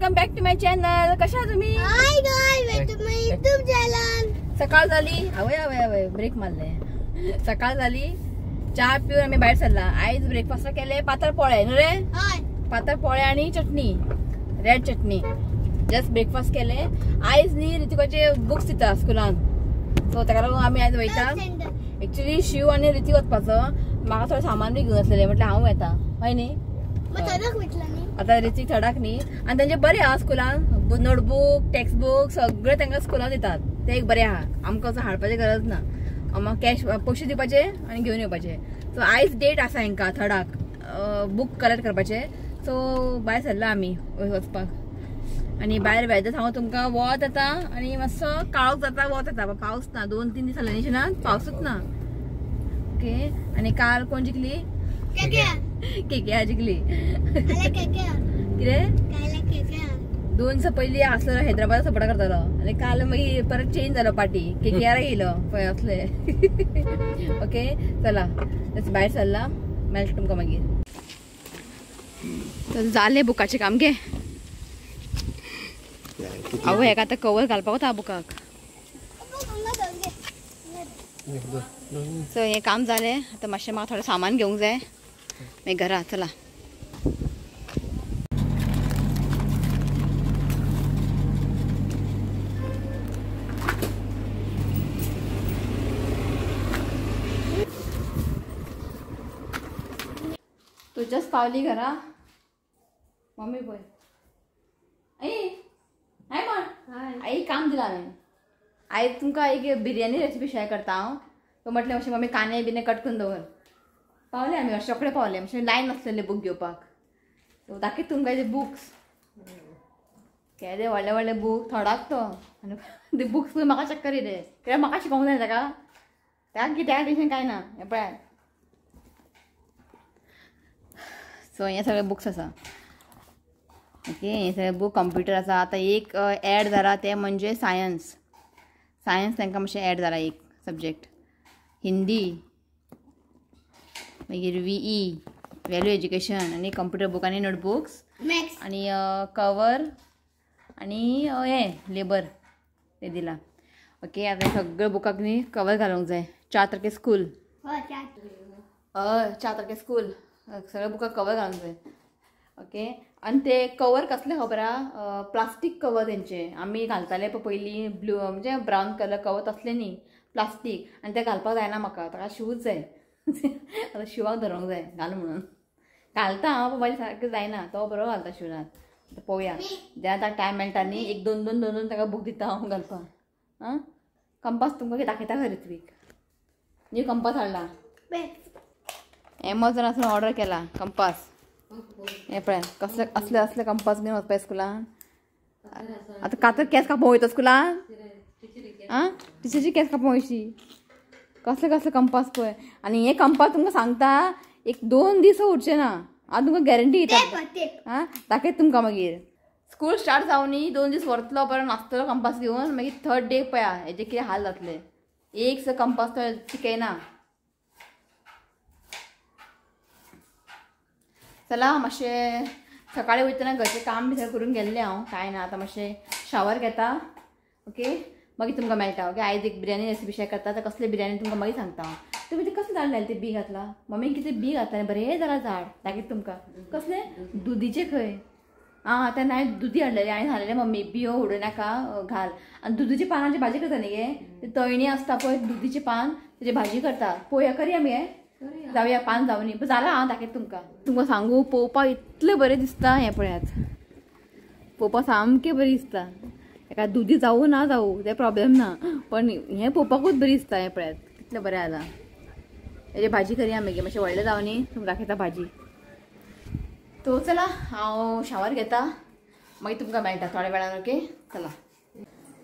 Welcome back to my channel. कशा तुम्ही? Hi guys, welcome to my YouTube channel. सकाळ झाली, हवय ब्रेक मारले. सकाळ झाली, चहा पिऊन आम्ही बाहेर चालला. आईज ब्रेकफास्ट केले पातळ पोळे रे. पातळ पोळे आणि चटणी, रेड चटणी. जस्ट ब्रेकफास्ट केले. आईज नी ऋतिकाचे बुक्स दिता स्कुलान, सो ताका लागून आम्ही आज वयता. एक्चुअली शिव आणि ऋतिक वचपाचो, म्हाका थोडं सामान बी घेवन आसलेले, म्हटल्यार हांव येता हय न्ही. आता ऋतिक थडाक न्ही, आणि त्यांचे बरे आहा स्कुलान. नोटबुक, टेक्स्ट बुक सगळे तांकां स्कुलान दितात. ते एक बरे आहा. आमकां असं हाडपाची गरज ना. आमकां कॅश पयशे दिवपाचे आणि घेवन येवपाचे. सो आयज डेट आसा हांकां थडाक बुक कलेक्ट करपाचे. सो भायर सरला आमी वचपाक. आणि भायर वेदर हांव तुमकां वत येता आणि मातसो काळोख जाता, वत येता. पावस ना, 2-3 दीस जाले न्ही, पावसूच ना. ओके. आणि काल कोण जिखली? केके जिखली. कितें 2 दीस पयलीं आसलो हैदराबाद सपोर्ट करतालो, आणि काल मागीर परत चेंज जालो पार्टी. केकेआर येयलो पळय असले. ओके चला भायर सरला, मेळटा तुमकां मागीर. जाले बुकाचे काम घे. आवो हेका आतां कवर घालपाक वता बुकाक. सो हे काम जालें. आतां मातशें म्हाका थोडें सामान घेवंक जाय मागीर घरा. चला तू जस्ट पावली घरा. मम्मी पळय. आई काम दिला हांवें. आई तुमकां एक बिर्याणी रेसिपी शेअर करता हांव. तो म्हटलें मातशें मम्मी कांदे बिने कट करून दवर. पावले आमी रोकडे पावले. मातशें लायन नासलेले बूक घेवपाक. सो दाखयत तुमकां ते बुक्स. केदे व्हडले व्हडले बूक थोडाक तो. आनी ते बुक्स म्हाका चॅक करी रे, कित्याक म्हाका शिकोवंक जाय ताका. त्याक कित्याक टेन्शन कांय ना. हे पळय. सो हे सगळे बुक्स आसा. ओके. हे सगळे बुक कंप्युटर आसा. आतां एक ॲड जाला ते म्हणजे सायन्स. तांकां मातशें ॲड जाला एक सब्जेक्ट. हिंदी, मागीर VE वॅल्यू एज्युकेशन, आणि कंप्युटर बुक आणि नोटबुक्स आणि कवर आणि हे लेबर ते दिला. ओके. आतां सगळे बुकाक न्ही कवर घालूंक जाय. 4 तारखेक स्कूल. 4 तारखेक स्कूल. सगळे बुकाक कवर घालूंक जाय. ओके. आणि ते कवर कसले खबर आहा? प्लास्टीक कवर तेंचे. आमी घालताले पळय पयलीं ब्लू म्हणजे ब्रावन कलर कवर तसले न्ही, प्लास्टीक. आणि ते घालपाक जायना म्हाका. ताका शूज जाय. आतां शिवाक धरूंक जाय घाल म्हणून. घालता हांव, पूण म्हाजे सारकें जायना. तो बरो घालता शिवनात. पळोवया जेन्ना ताका टायम मेळटा न्ही, एक 2 ताका बूक दिता हांव घालपाक. आं कंपास तुमकां दाखयता खंय ऋत्वीक. न्यू कंपास हाडला. एमेझॉनासून ऑर्डर केला कंपास. हे पळय कसले असले कंपास घेवन वचपाय स्कुलान. आतां कातर केस कापूंक वयता स्कुलान. आं टिचरीची केस कापूंक वयची. कसले कंपास पळय. आनी हे कंपास तुमकां सांगता एक 2 दीस उरचे ना. हांव तुमकां गॅरंटी दिता. आं दाखयत तुमकां मागीर. स्कूल स्टार्ट जावन न्ही 2 दीस व्हरतलो बरो नाचतलो कंपास घेवन. मागीर 3rd डे पळया हेजे कितें हाल जातले. एक कंपास तो चिकयना. चला मातशें सकाळी वयतना घरचें काम बी करून गेल्लें हांव. कांय ना. आतां मातशें शावर घेता. ओके. मागीर तुमकां मेळटा. ओके. आयज एक बिर्याणी रेसिपी शेअर करता. तर कसली बिर्याणी तुमकां मागीर सांगता हांव. तुमी ते कसले झाड लायले ते बी घातला. मम्मी कितें बी घातले बरें जालां झाड. दाखयत तुमकां. कसले दुदीचे खंय. आतां हांवें दुदी हाडलेले. हांवें सांगलेलें मम्मी बियो उडोव नाका घाल. आनी दुदीच्या पानांची भाजी करता न्ही गे. ते तळणी आसता पळय दुदीचे पान, तेजी भाजी करता. पळोवया करया मगे. जावया पान जावनी. पण जाला हांव दाखयत तुमकां सांगू. पळोवपाक इतलें बरें दिसता. हें पळयात पळोवपाक सामकें बरें दिसता. ताका दुदी जावं ना जावं ते प्रॉब्लेम ना, पण हें पळोवपाकूच बरें दिसता. हें पळयात कितलें बरें जालां. हेजी भाजी करया मागीर. मातशें व्हडलें जावनी तुमकां दाखयता भाजी. तो चला हांव शावर घेता. मागीर तुमकां मेळटा थोड्या वेळान. ओके. चला.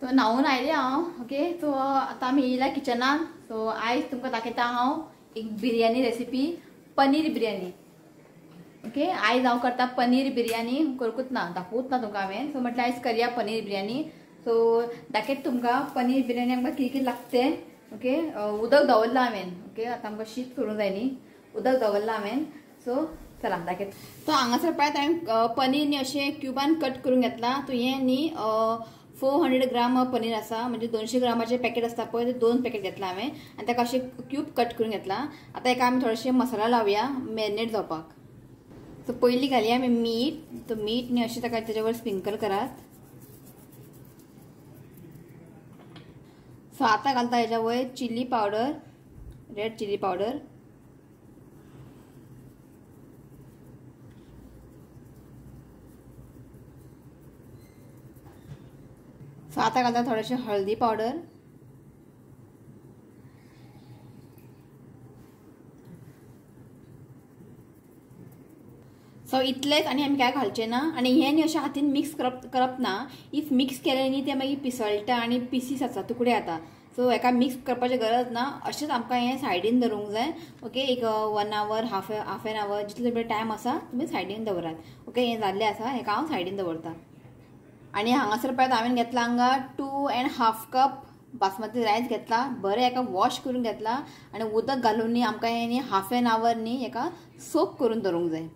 तो न्हांवून आयलें हांव. ओके. सो आतां आमी येयल्या किचनान. सो आयज तुमकां दाखयता हांव एक बिर्याणी रेसिपी. पनीर बिर्याणी. ओके. आयज हांव करता पनीर बिर्याणी. करूंकूच ना, दाखवूच ना तुमकां हांवें. सो म्हटल्यार आयज करया पनीर बिर्याणी. सो दाखयत तुमकां पनीर बिर्याणी आमकां कितें लागतें. ओके. उदक दवरलां हांवें. ओके. आतां आमकां शीत करूंक जाय न्ही. उदक दवरलां हांवें. सो चला दाखयत. तो हांगासर पळयत हांवें पनीर न्ही अशें क्युबान कट करून घेतला. तो हे न्ही 400 ग्राम पनीर आसा, म्हणजे 200 ग्रामाचे पॅकेट आसता पळय ते 2 पॅकेट घेतला हांवें आनी ताका अशें क्यूब कट करून घेतला. आतां एका आमी थोडेशे मसाला लावया मॅरिनेट जावपाक. सो पयलीं घालया आमी मीठ. तो मीठ न्ही अशें ताका तेच्या वर स्प्रिंकल करात. सो आतां घालता हेच्या वयर chilli powder, red chilli powder. So आतां घालता थोडेशे हळदी पावडर. सो इतलेच आनी आमी काय घालचे ना. आनी हे न्ही अशें हातीन मिक्स करप ना. इफ मिक्स केलें न्ही ते मागीर पिसळटा आनी पिसीस आसा तुकडे जाता. सो हेका मिक्स करपाची गरज ना. अशेंच आमकां हें सायडीन दवरूंक जाय. ओके, एक 1 आवर हाफ एन आवर जितले वेळ टायम आसा तुमी सायडीन दवरात. ओके, हें जाल्लें आसा, हेका हांव सायडीन दवरता. आनी हांगासर पळयत हांवें घेतला हांगा 2.5 कप बासमती रायस घेतला. बरें हेका वॉश करून घेतला आनी उदक घालून न्ही आमकां हें न्ही हाफ एन आवर न्ही हेका सोक करून दवरूंक जाय.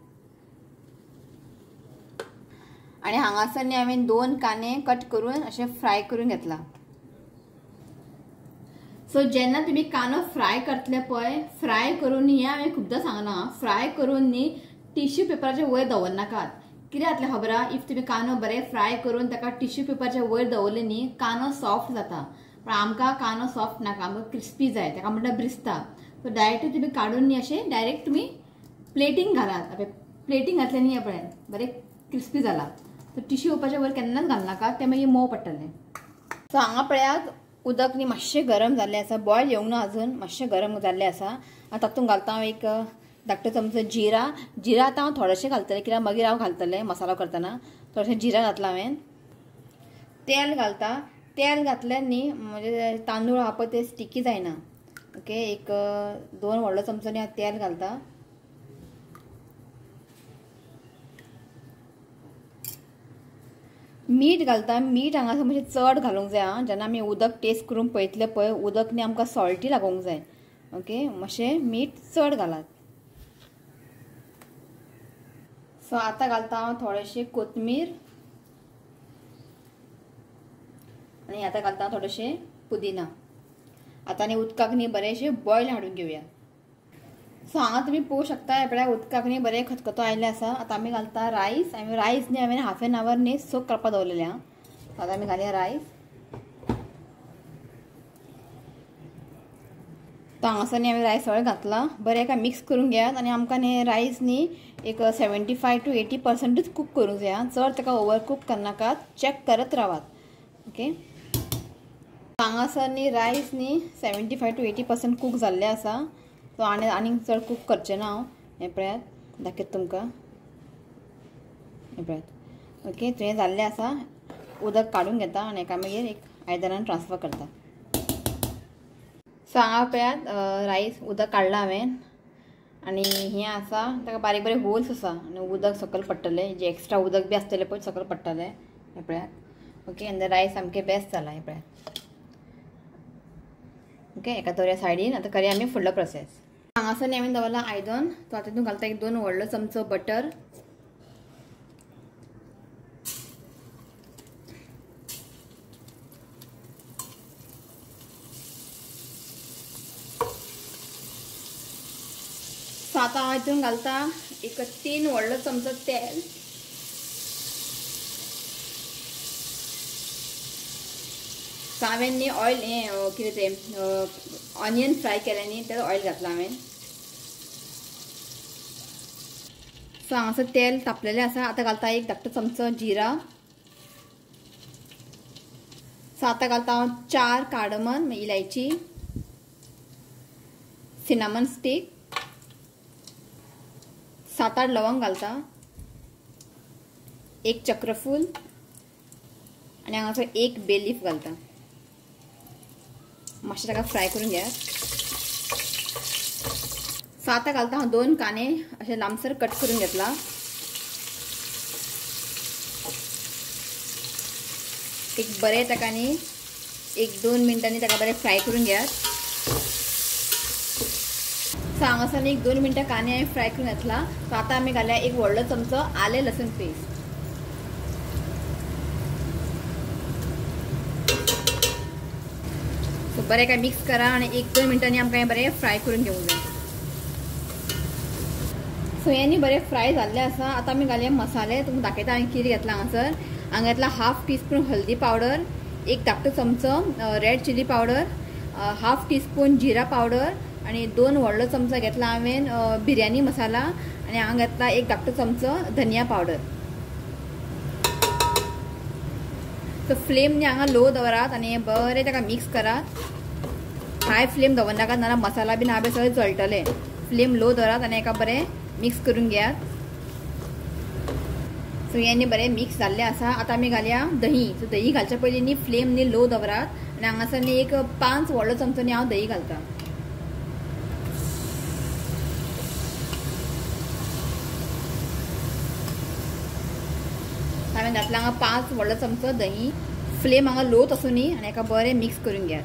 आनी हांगासर न्ही हांवें 2 कांदे कट करून अशें फ्राय करून घेतला. सो जेन्ना तुमी कांदो फ्राय करतले पळय, फ्राय करून न्ही, हें हांवें खुबदां सांगलां, फ्राय करून न्ही टिश्यू पेपराच्या वयर दवरनाकात. कितें जातलें खबर आहा, इफ तुमी कांदो बरें फ्राय करून ताका टिश्यू पेपराच्या वयर दवरले न्ही कांदो सॉफ्ट जाता. पण आमकां कांदो सॉफ्ट नाका, आमकां क्रिस्पी जाय, ताका म्हणटा ब्रिस्ता. सो डायरेक्ट तुमी काडून न्ही अशें डायरेक्ट तुमी प्लेटींग घालात. प्लेटींग घातलें न्ही पळय बरें क्रिस्पी जाला. सो टिश्यू पेपराच्या वयर केन्नाच घालनाका, तें मागीर मोव पडटलें. सो हांगा पळयात उदक न्ही मातशें गरम जाल्लें आसा. बॉयल येवंक ना अजून, मातशें गरम जाल्लें आसा. आतां तातूंत घालता हांव एक धाकटो चमचो जिरा. जिरा आतां हांव थोडेशें घालतलें कित्याक मागीर हांव घालतलें मसालो करतना. थोडेशें जिरा घातला हांवें. तेल घालता. तेल घातल्यार न्ही म्हणजे तांदूळ आहा पळय ते स्टिकी जायना. ओके, एक 2 व्हडलो चमचो न्ही हांव तेल घालता. मीठ घालता. मीठ हांगासर मातशें चड घालूंक जाय आं. जेन्ना आमी उदक टेस्ट करून पळयतले पळय उदक न्ही आमकां सॉल्टी लागूंक जाय. ओके, मातशें मीठ चड घालात. सो आतां घालता हांव थोडेशें कोथमीर आनी आतां घालता थोडेशें पुदिना. आतां न्ही उदकाक न्ही बरेंशें बॉयल हाडून घेवया. सो हांगा तुमी पळोवंक शकता हेपळ्या उदकाक न्ही बरें खतखतो आयिल्लें आसा. आतां आमी घालता रायस. रायस न्ही हांवें हाफ एन आवर न्ही सोक करपाक दवरलेलें आं. आतां आमी घालया रायस. तो हांगासर न्ही हांवें रायस सगळें घातला. बरें एका मिक्स करून घेयात आनी आमकां न्ही रायस न्ही एक 75 to 80% कूक करूंक जाय. चड ताका ओवर कूक करनाकात, चॅक करत रावात. ओके, हांगासर न्ही रायस न्ही 75 to 80% कूक जाल्लें आसा. सो आनीक चड कूक करचें ना हांव. हें पळयात दाखयता तुमकां. हें पळयात. ओके, हें जाल्लें आसा. उदक काडून घेता आनी हेका मागीर एक आयदनान ट्रान्सफर करता. सो हांगा पळयात रायस उदक काडलां हांवें आनी हें आसा ताका बारीक बारीक होल्स आसा आनी उदक सकयल पडटलें. जें एक्स्ट्रा उदक बी आसतलें पळय सकयल पडटलें. हें पळयात. ओके, आनी रायस सामकें बेस्ट जाला. हें पळयात. ओके, एका दवरया सायडीन. आतां करया आमी फुडलो प्रोसेस. हांगासर न्ही हांवें दवरला आयदन. तो आतां तितून घालता एक 2 व्हडलो चमचो बटर. सो आतां हांव हितून घालता एक 3 व्हडलो चमचो तेल. सो हांवें न्ही ऑयल हें कितें तें ऑनियन फ्राय केलें न्ही तें ऑयल घातलां हांवें. सो हांगासर तेल तापलेलें आसा. आतां घालता एक धाकटो चमचो जिरा. सो आतां घालता हांव 4 कार्डमन इलायची, सिनामन स्टिक, 7-8 लवंग घालता, एक चक्रफूल आनी हांगासर एक बे लीफ घालता. मातशें ताका फ्राय करून घेयात. सो आतां घालता हांव 2 कांदे अशें लांबसर कट करून घेतला. एक बरें ताका न्ही 1-2 मिनटांनी ताका बरें फ्राय करून घेयात. सो सो हांगासर एक 2 मिनटां कांदे हांवें फ्राय करून घेतला. सो आतां आमी घालया एक व्हडलो चमचो आलें लसूण पेस्ट. सो बरें काय मिक्स करा आनी 1-2 मिनटांनी आमकां हें बरें फ्राय करून घेवंक जाय. सो हे न्ही बरें फ्राय जाल्लें आसा. आतां आमी घालया मसाले. तुमकां दाखयता हांवें कितें घेतला हांगासर. हांगा घेतला 1/2 टीस्पून हळदी पावडर, 1 धाकटो चमचो रेड चिली पावडर, 1/2 टीस्पून जिरा पावडर आणि 2 व्हडलो चमचो घेतला हांवें बिर्याणी मसाला आणि हांगा घेतला 1 धाकटो चमचो धनिया पावडर. सो फ्लेम न्ही हांगा लो दवरात आणि हे बरें ताका मिक्स करात. हाय फ्लेम दवरनाकात नाल्यार मसाला बीन हांवें सगळें जळटले. फ्लेम लो दवरात आणि हेका बरें मिक्स करून घेयात. सो हे न्ही बरें मिक्स जाल्लें आसा. आतां आमी घालया दही. सो दही घालच्या पयलीं न्ही फ्लेम न्ही लो दवरात आणि हांगासर न्ही एक 5 व्हडलो चमचो न्ही हांव दही घालता. हांवें घातला हांगा 5 व्हडलो चमचो दही. फ्लेम हांगा लोत आसूं न्ही आनी हेका बरें मिक्स करून घेयात.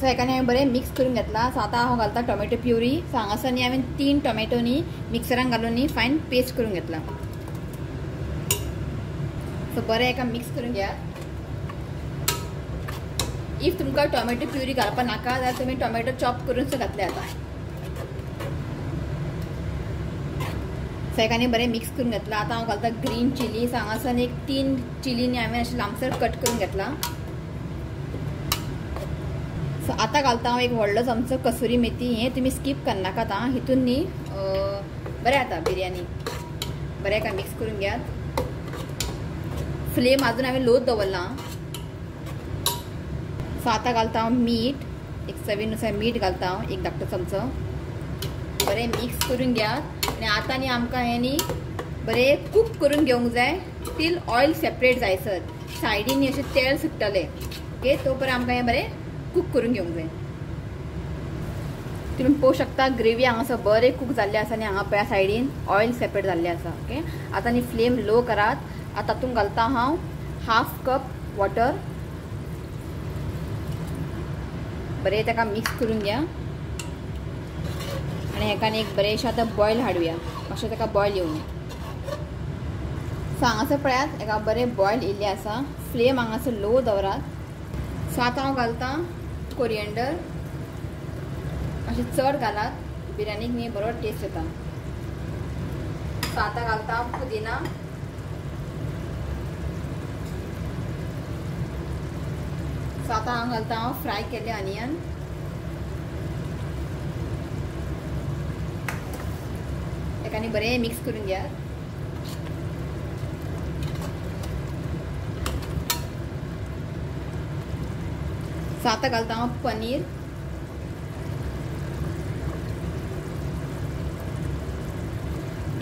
सो हेका हांवें बरें मिक्स करून घेतला. सो आतां हांव घालता टोमॅटो प्युरी. सो हांगासर न्ही हांवें 3 टोमॅटो न्ही मिक्सरान घालून न्ही फायन पेस्ट करून घेतला. सो बरें हेका मिक्स करून घेयात. इफ तुमकां टोमॅटो प्युरी घालपा नाका जाल्यार तुमी टोमॅटो चॉप करून सुद्दां घातले जाता. सो हेका न्ही बरें मिक्स करून घेतला. आतां हांव घालता ग्रीन चिली. सो हांगासर एक 3 चिली न्ही हांवें अशें लांबसर कट करून घेतला. सो आतां घालता हांव एक व्हडलो चमचो कसुरी मेथी. हें तुमी स्कीप करनाकात आं. हितून न्ही बरें जाता बिर्याणी. बरें हेका मिक्स करून घेयात. फ्लेम अजून हांवें लोत दवरला. सो आतां घालता हांव मीठ. एक चवीनुसार मीठ घालता हांव 1 धाकटो चमचो. बरें मिक्स करून घेयात आनी आतां न्ही आमकां हें न्ही बरें कूक करून घेवंक जाय टील ऑयल सेपरेट जायसर. सायडीन न्ही अशें तेल सुट्टलें. ओके तो पर्यंत आमकां हें बरें कूक करून घेवंक जाय. तुमी पळोवंक शकता ग्रेवी हांगासर बरें कूक जाल्लें आसा आनी हांगा पळया सायडीन ऑयल सेपरेट जाल्लें आसा. ओके आतां न्ही फ्लेम लो करात. आतां तातूंत घालता हांव 1/2 कप वॉटर. बरें ताका मिक्स करून घ्या आनी हेका एक बरेंशें आतां बॉयल हाडुया. मातशें ताका बॉयल येवं. सो हांगासर पळयात हेका बरें बॉयल येयल्लें आसा. फ्लेम हांगासर लो दवरात. सो आतां हांव घालता कोरिएंडर. मातशें चड घालात. बिर्याणीक न्ही बरो टेस्ट येता. सो आतां घालता पुदिना. सो आतां हांव घालता फ्राय केल्ले ऑनियन. हेका न्ही बरें मिक्स करून घेयात. सो आतां घालता हांव पनीर.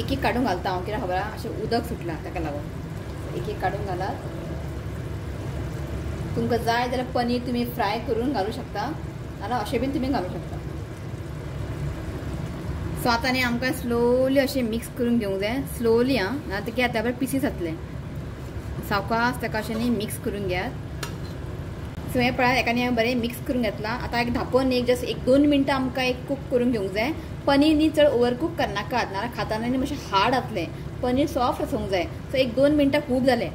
एक काडून घालता हांव कित्याक खबर आहा अशें उदक सुटलां ताका लागून. एक काडून घालात. तुमकां जाय जाल्यार पनीर तुमी फ्राय करून घालूं शकता नाल्यार अशें बीन तुमी घालूं शकता. सो आतां न्ही आमकां स्लोली अशें मिक्स करून घेवंक जाय. स्लोली आं नाल्यार तें कितें जाता पिसीस जातले. सावकाश ताका अशें न्ही मिक्स करून घेयात. सो हें पळयात हेका न्ही हांवें बरें मिक्स करून घेतला. आतां एक धांपोन एक जस्ट 1-2 मिनटां आमकां एक कूक करून घेवंक जाय. पनीर न्ही चड ओवर कूक करनाकात नाल्यार खाताना न्ही मातशें हार्ड जातलें. पनीर सॉफ्ट आसूंक जाय. सो 1-2 मिनटां खूब जालें.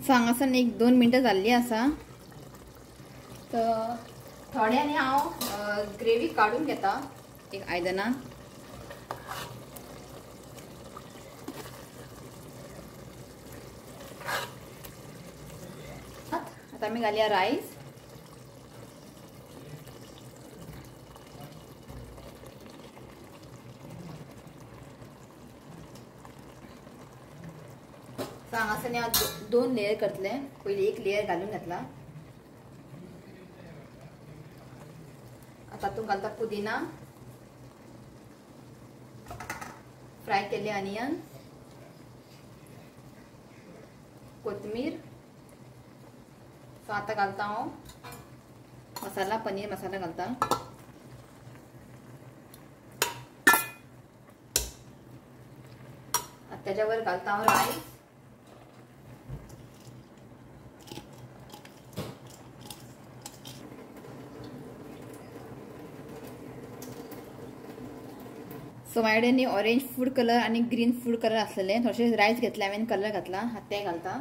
सो हांगासर 1-2 मिनटां जाल्लीं आसा. तर थोड्या न्ही हांव ग्रेवी काडून घेता एक आयदनान. आतां आमी घालया रायस. सो हांगासर न्ही हांव 2 लेयर करतले. पयलीं एक लेयर घालून घेतला. तातूंत घालता पुदिना, फ्राय केल्ले ऑनियन, कोथमीर. सो आतां घालता हांव मसाला. पनीर मसाला घालता. त्याच्यावर घालता हांव रायस. सो माझ्या कडेन न्ही ऑरेंज फूड कलर आणि ग्रीन फूड कलर आसलेले. थोडेशे रायस घेतले हांवें, कलर घातला, ते घालता.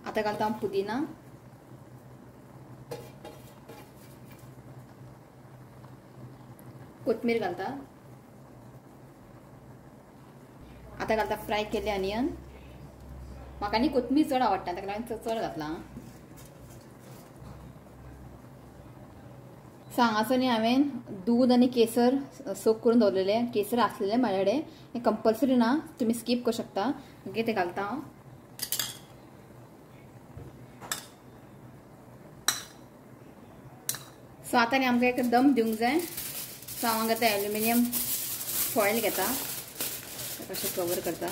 आता घालता हांव पुदिना. कोथमीर घालता. आता घालता फ्राय केले अनियन. म्हाका न्ही कोथमीर चड आवडटा, ताका लागून चड घातला. हांगासर न्ही हांवें दूध आनी केसर सोक करून दवरलेले. केसर आसलेले म्हाजे कडेन, हें कंपल्सरी ना, तुमी स्कीप करूं शकता. ओके, ते घालता हांव. सो आतां न्ही आमकां एक दम दिवंक जाय. सो हांव हांगा आतां एल्युमिनियम फॉयल घेता, अशें कवर करता.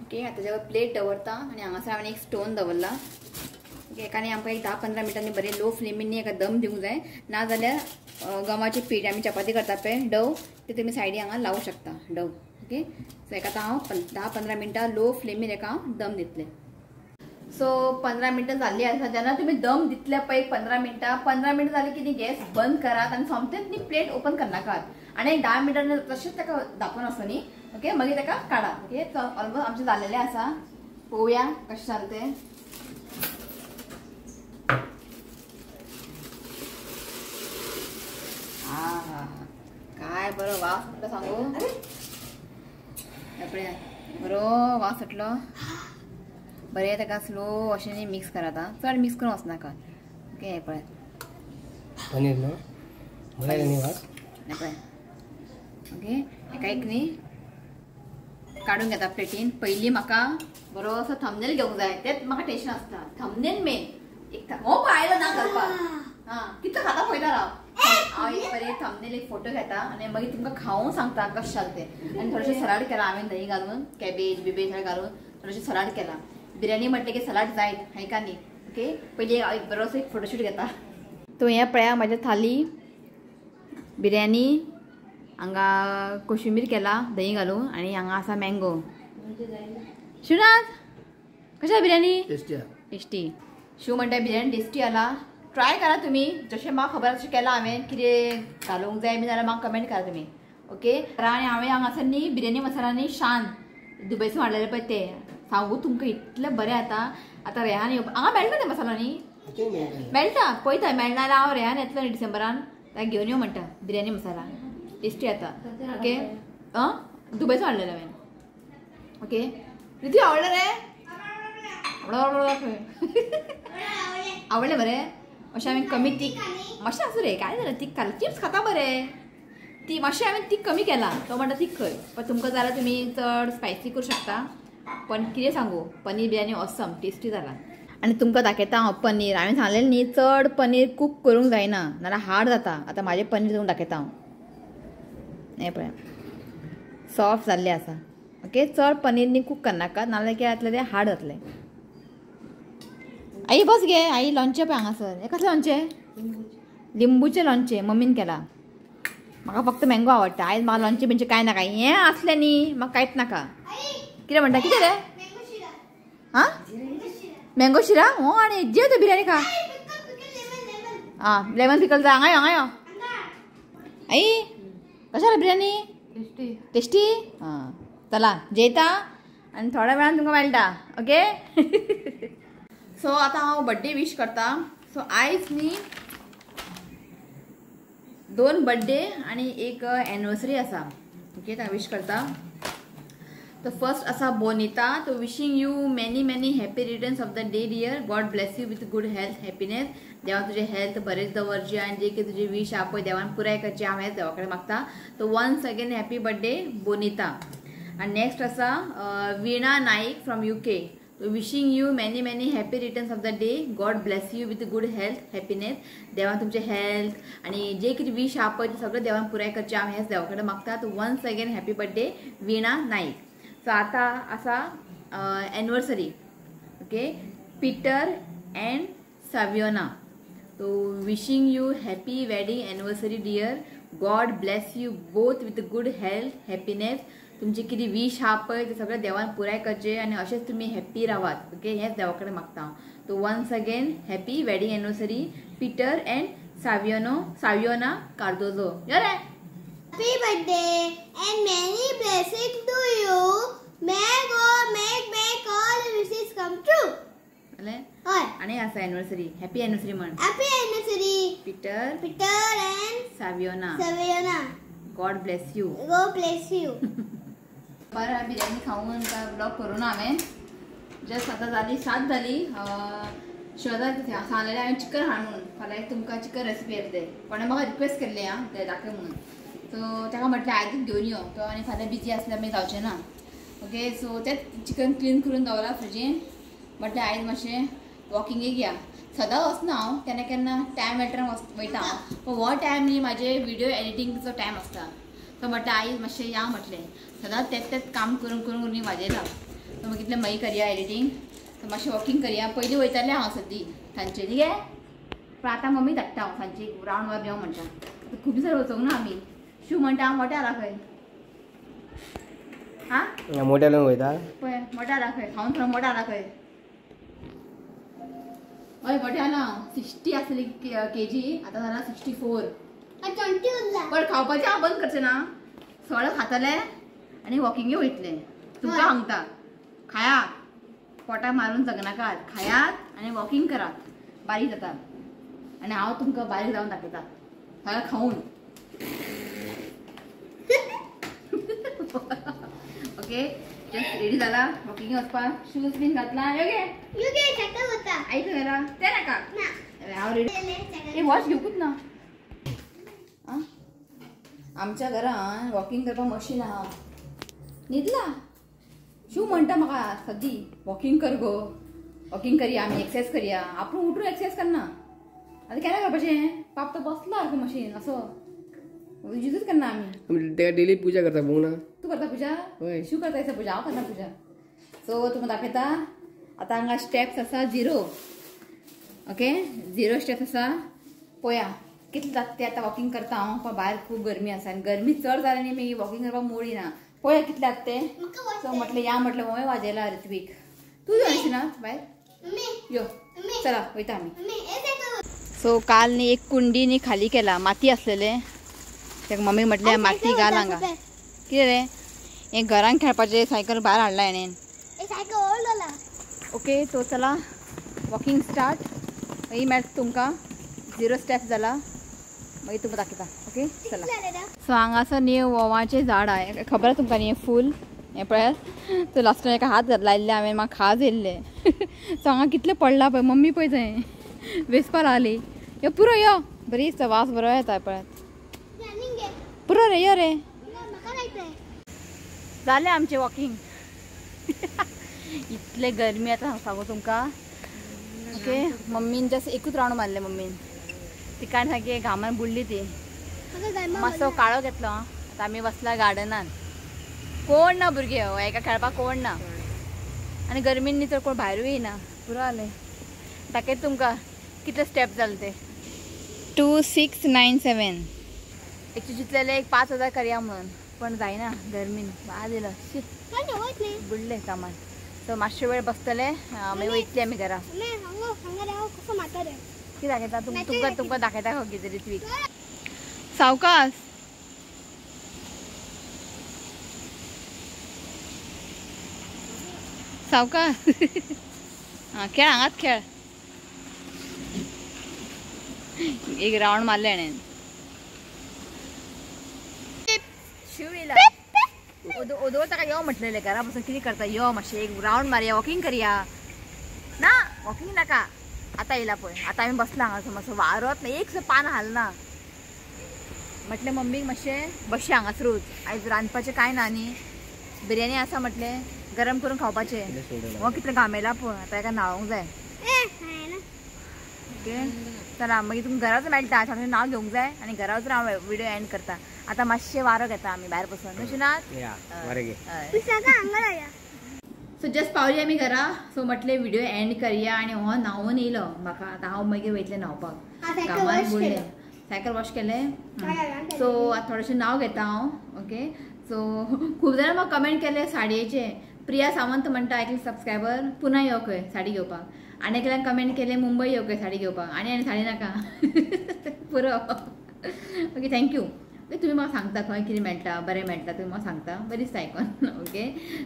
ओके, आता तेजेवर प्लेट दवरता आनी हांगासर हांवें एक स्टोन दवरला. ओके, एकानी आमकां एक 10-15 मिनटांनी बरें लो फ्लेमींनी एका दम दिवंक जाय. नाजाल्यार गव्हाची पीठ आमी चपाती करता पळय डव, ते तुमी सायडी हांगा लावूं शकता डव. ओके, सो एका हांव 10-15 मिनटां लो फ्लेमीर एका दम दितले. सो 15 मिनटां जाल्ली आसा. जेन्ना तुमी दम दितले पळय 15 मिनटां जाली की ती गॅस बंद करात आनी सोमतेच न्ही प्लेट ओपन करनाकात आनी 10 मिनटां तशेंच ताका दाखोवन आसा न्ही. ओके, मागीर ताका काडा. ओके, ऑलमोस्ट आमचें जाल्लेलें आसा. पळोवया कशें जालें तें. काय बरो वास सुटलो सांगू. पळय बरो वास सुटलो. बरें ताका स्लो अशें न्ही मिक्स करात. चड मिक्स करूं वचनाका. ओके, हे पळय पनीर न्हू बरें न्ही वास. हे पळय. ओके, एका एक न्ही काडून घेता प्लेटीन. पयलीं म्हाका बरो असो थंबनेल घेवंक जाय. तेच म्हाका टेन्शन आसता. Thumbnail main. एक हो आयलो ना घालपाक. कितलो खाता पळयता हांव एक बरें थंबनेल एक फोटो घेता आनी मागीर तुमकां खावून सांगता कशें जालें तें. आनी थोडेशें सलाड केला हांवें, दही घालून, कॅबेज बिबेज सगळें घालून थोडेशें सलाड केला. बिर्याणी म्हटलें की सलाड जायत, हाय का न्ही. ओके, पयलीं एक बरोसो एक फोटोशूट घेता. तो हें पळया म्हाजी थाली बिर्याणी. हांगा कोशिंबीर केला दही घालून आनी हांगा आसा मँगो. शिवराज कशें बिर्याणी? टेस्टी. शिव म्हणटा बिर्याणी टेस्टी आला. ट्राय करा तुमी. जशें म्हाका खबर तशें केलां हांवें. कितें घालूंक जाय बी जाल्यार म्हाका कमेंट करा तुमी. ओके, आनी हांवें हांगासर न्ही बिर्याणी मसाला न्ही शान दुबयसून हाडलेले पळय ते सांगू तुमकां इतलें बरें आतां रेहान हांगा मेळटा तें मसाला न्ही. मेळटा पळयता. मेळना जाल्यार हांव रेहान येतलो न्ही डिसेंबरान, ताका घेवन यो म्हणटा बिर्याणी मसाला. टेस्टी आता. ओके, दुबयसून हाडलेले हांवें. ओके, रिती आवडलें रे. आवडलें बरें. अशें हांवें कमी तीख मातशें आसूं रे, काय जालें तीख घाल. चिप्स खाता बरें. ती मातशें हांवें तीख कमी केला. तो म्हणटा तीख खंय. पण तुमकां जाल्यार तुमी चड स्पायसी करूं शकता. पण कितें सांगू, पनीर बिर्याणी ऑसम टेस्टी जाला. आनी तुमकां दाखयता हांव पनीर. हांवें सांगलेलें न्ही चड पनीर कूक करूंक जायना नाल्यार हार्ड जाता. आतां म्हाजें पनीर तुमकां दाखयता हांव. हें पळय सॉफ्ट जाल्लें आसा. ओके, चड पनीर न्ही कूक करनाकात नाल्यार कितें जातलें तें हार्ड जातलें. आई बस गे. आई लोणचें पळय हांगासर. हें कसलें लोणचें? लिंबूचें लोणचें मम्मीन केलां. म्हाका फक्त मँगो आवडटा. आयज म्हाका लोणचें बिंचें कांय नाका. हें आसलें न्ही म्हाका कांयच नाका. कितें म्हणटा? कितें रे? हां, मँगो शिरा. हो, आनी जेव तर बिर्याणी खा. लेमन पिकल जाय. हांगा यो, हांगा यो. आई कशें जालें बिर्याणी? टेस्टी. हां, चला जेयता आनी थोड्या वेळान तुमकां मेळटा. ओके. सो आतां हांव बर्थडे विश करता. सो आयज न्ही 2 बर्थडे आनी एक एनिवर्सरी आसा. ओके, हांव विश करता. तो फर्स्ट आसा बोनिता. तो wishing you many happy returns of the day dear. God bless you with good health happiness. देवान तुजें हेल्थ बरेंच दवरचें आनी जे कितें तुजी विश आहा पळय देवान पुराय करचें हांव हेंच देवा कडेन मागता. तो once again happy birthday Bonita. आनी नेक्स्ट आसा Veena Naik from UK. Wishing you many happy returns of the day. God bless you with good health happiness. देवान तुमचें हेल्थ आनी जे कितें विश आहा पळय तें सगळें देवान पुराय करचें हांव हेंच देवा कडेन मागता. तो once again happy birthday Veena Naik. So आतां आसा anniversary. Okay, Peter and Saviona. तो wishing you happy wedding anniversary dear. God bless you both with good health, happiness. तुमचे किती विश हा पळय ते सगळं देवान पुराय करचे आणि असेच तुम्ही हॅप्पी रावात. ओके, हेच देवा कडेन मागता. तो once again happy wedding anniversary Peter and Saviona Cardozo. रे Happy birthday and many blessings to you. May God make all wishes come true. अले आणि असा एनिवर्सरी हॅपी एनिवर्सरी म्हण. Happy anniversary, Peter and Saviona. God bless you. God bless you. बरं, बिर्याणी खाऊन काय blog करू ना हांवें. जस्ट आतां जाली 7 जाली. शेजार सांगलेलें हांवें चिकन हाडून फाल्यां तुमकां चिकन रेसिपी येतले. कोणें म्हाका रिक्वेस्ट केल्ली ते दाखय म्हणून. सो ताका म्हटलें आयजूच घेवन यो तो आनी फाल्यां बिजी आसल्यार मागीर जावचें ना. ओके, सो तेंच चिकन क्लीन करून दवरला फ्रिजीन. म्हटलें आयज मातशें वॉकिंगेक या. सदां वचना हांव, केन्ना केन्ना टायम मेळटा वयता हांव. पूण हो टायम न्ही म्हाजे व्हिडिओ एडिटींगचो टायम आसता. तो म्हटलें आयज मातशें या म्हटलें. सदांच तेच काम करून करून न्ही वाजयला. तर मग कितलें मागीर करया एडिटींग. तर मातशें वॉकिंग करया. पयलीं वयतालें हांव सद्दी सांजचें न्ही गे. पण आतां मम्मी धाडटा हांव सांजची रावंड मारून यो म्हणटा. खूब दिसां वचोंक ना आमी. शू म्हणटा हांव मोट्या खंय. हां मोठ्या लोक वयता पळय मोट्या खंय खावन थोडं मोट्या खंय. हय मोट्या ना 60 आसली केजी, आतां जाला 64. 20 उरला. पण खावपाचें हांव बंद करचें ना. सगळें खातलें आनी वॉकिंगेक वयतलें. तुमकां सांगता खाया, पोटाक मारून जगनाकात. खायात आनी वॉकिंग करात, बारीक जातात. आनी हांव तुमकां बारीक जावन दाखयता सगळें खाऊन. ओके, जस्ट रेडी जाला वॉकिंग वचपाक. शूज बीन घातला. युगे सायकल होता. आईक घरा ते नाका. हांव रेडी. वॉच घेवूच ना. आमच्या घरान वॉकिंग करपाक मशीन आहा. न्हिदला शू म्हणटा म्हाका सद्दी वॉकिंग कर गो, वॉकिंग करया आमी, एक्सरसाइज करया. आपूण उठून एक्सरसाइज करना. आतां केन्ना करपाचें. पाप तो बसला सारको मशीन असो युजूच करना आमी. तेका डेली पूजा करता पळोवंक ना. तूं करता पुजा. शू करता दिसता पुजा. हांव करना पुजा. सो तुमकां दाखयता. आतां हांगा स्टेप्स आसा 0. ओके, 0 स्टेप्स आसा. पळया कितले जाता ते. आतां वॉकिंग करता हांव. पण भायर खूब गरमी आसा आनी गरमी चड जाली न्ही मागीर वॉकिंग करपाक मूड येना. पळया कितले जाता ते. सो म्हटलें या म्हटलें मम्मी वाजयला ऋत्वीक. तूं येवची ना भायर यो. चला वयता आमी. सो काल न्ही एक कुंडी न्ही खाली केला, माती आसलेले. तेका मम्मी म्हटलें माती घाल हांगा. कितें रे हे घरान खेळपाचें सायकल भायर हाडला हेणेन. ओके, तो चला वॉकिंग स्टार्ट. मागीर मेळटा तुमकां 0 स्टेप जाला मागीर तुमकां दाखयता. ओके चला. सो हांगासर न्ही वोवाचें झाड आहा. खबर आसा तुमकां न्ही हें फूल हें पळयात. तो लास्टान एका हात लायल्ले हांवें, म्हाका खाज येयल्ले. सो हांगा कितलें पडला पळय. मम्मी पळय थंय वेसपार आली. यो पुरो यो. बरी वास बरो येता पळयात. पुरो रे यो रे. जालें आमचें वॉकिंग. इतले गरमी आतां सांगू तुमकां. ओके, मम्मीन जस्ट एकूच रावंड मारलें मम्मीन. तिका सारकी घामान बुडली ती. मातसो काळो घेतलो. आतां आमी बसला गार्डनान. कोण ना भुरगे एका खेळपाक कोण ना. आनी गरमीन न्ही तर कोण भायरूय येना. पुरो जालें. दाखयता तुमकां कितले स्टेप जाले ते. 2 6 9 7. एक चिंतलेलें एक 5000 करया म्हणून, पण जायना गरमीन. वाज येयलो बुडले कामान. सो मातशे वेळ बसतले मागीर वयतली आमी घरा. कितें दाखयता तुमकां दाखयता खो कितें ऋत्वीक. सावकास. सावकास. हां खेळ हांगाच खेळ. एक रावंड मारले हेणेन. शिव येयला. ओदो ताका यो म्हटलेलें घरा बसून कितें करता. यो मातशें एक रावंड मारया, वॉकिंग करया. ना वॉकिंग नाका. आतां येयला पळय. आतां आमी बसला हांगा मातसो वारोत ना. एक सुद्दां पान हालना. म्हटलें मम्मीक मातशें बसया हांगासरूच. आयज रांदपाचें कांय ना न्ही. बिर्याणी आसा म्हटलें गरम करून खावपाचें. हो कितलें घाम येयला पळय. आतां हेका न्हावूंक जाय. ओके चला मागीर तुमकां घराच मेळटा. सांगलें नांव घेवंक जाय आनी घरा वचून हांव व्हिडिओ एंड करता. आतां मातशें वारो घेता आमी भायर बसून. अशें ना. सो जस्ट पावली आमी घरा. सो म्हटले व्हिडिओ एंड करूया आणि हो न्हावून येयलो म्हाका. आतां हांव मागीर वयतलें न्हावपाक. कामाक बुडलें. सायकल वॉश केलें. सो आतां थोडेशें नांव घेता हांव. ओके. सो खूब जाणां म्हाका कमेंट केले साडयेचे. प्रिया सावंत म्हणटा एकले सबस्क्रायबर पुन्हा यो खंय साडी घेवपाक. आनी एकल्यांक कमेंट केले मुंबय यो खंय साडी घेवपाक. आनी साडी नाका पुरो. Okay thank you. तुम्ही म्हाका सांगता खंय कितें मेळटा बरें मेळटा तुमी म्हाका सांगता बरी दिसता आयकून. ओके.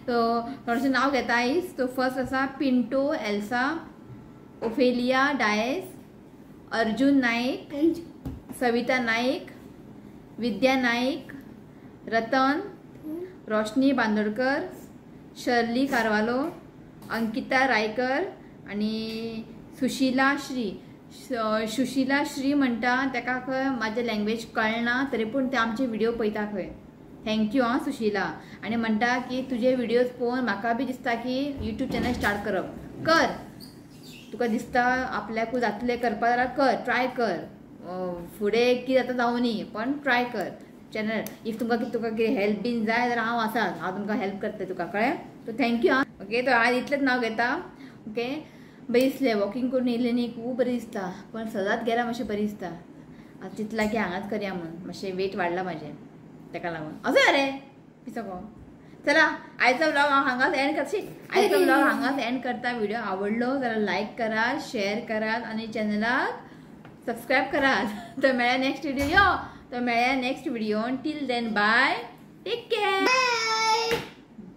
सो थोडेशें नांव घेता आयज. सो फर्स्ट आसा पिंटो एल्सा, ओफेलिया डायस, अर्जुन नाईक, सविता नाईक, विद्या नाईक, रतन, रोशनी बांदोडकर, शर्ली कारवालो, अंकिता रायकर आणि सुशिला श्री. सुशिला श्री म्हणटा ताका खंय म्हाजें लँग्वेज कळना तरी पूण ते आमचे व्हिडिओ पळयता खंय. थँक्यू आं सुशिला. आनी म्हणटा की तुजे व्हिडिओज पळोवन म्हाका बी दिसता की यूट्यूब चॅनल स्टार्ट करप. कर तुका दिसता आपल्याकूय जातलें करपा जाल्यार कर. ट्राय कर. फुडें कितें जाता जावनी पण ट्राय कर चॅनल. इफ तुका कितें हेल्प बीन जाय जाल्यार हांव आसा. हांव तुमकां हेल्प करता तुका कळ्ळें. सो थँक्यू आं. ओके. तो आज इतलेंच नांव घेता. ओके. बरी दिसलें वॉकिंग करून येयलें न्ही खूब बरी दिसता. पण सदांच गेल्यार मातशें बरी दिसता. आतां चिंतलां की हांगाच करया म्हणून. मातशें वेट वाडला म्हाजें ताका लागून. असो रे पिसोको. चला आयचो ब्लॉग हांव हांगाच एंड करशी. आयचो ब्लॉग हांगाच एंड करता. व्हिडिओ आवडलो जाल्यार लायक करात, शेअर करात आणि चॅनलाक सबस्क्राईब करात. तर मेळ्या नेक्स्ट व्हिडिओ. यो तर मेळ्या next video. Till then bye. Take care. Bye.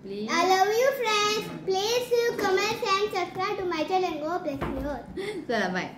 Please. I love you friends. Please comment and subscribe to my channel. God bless you all. चला बाय.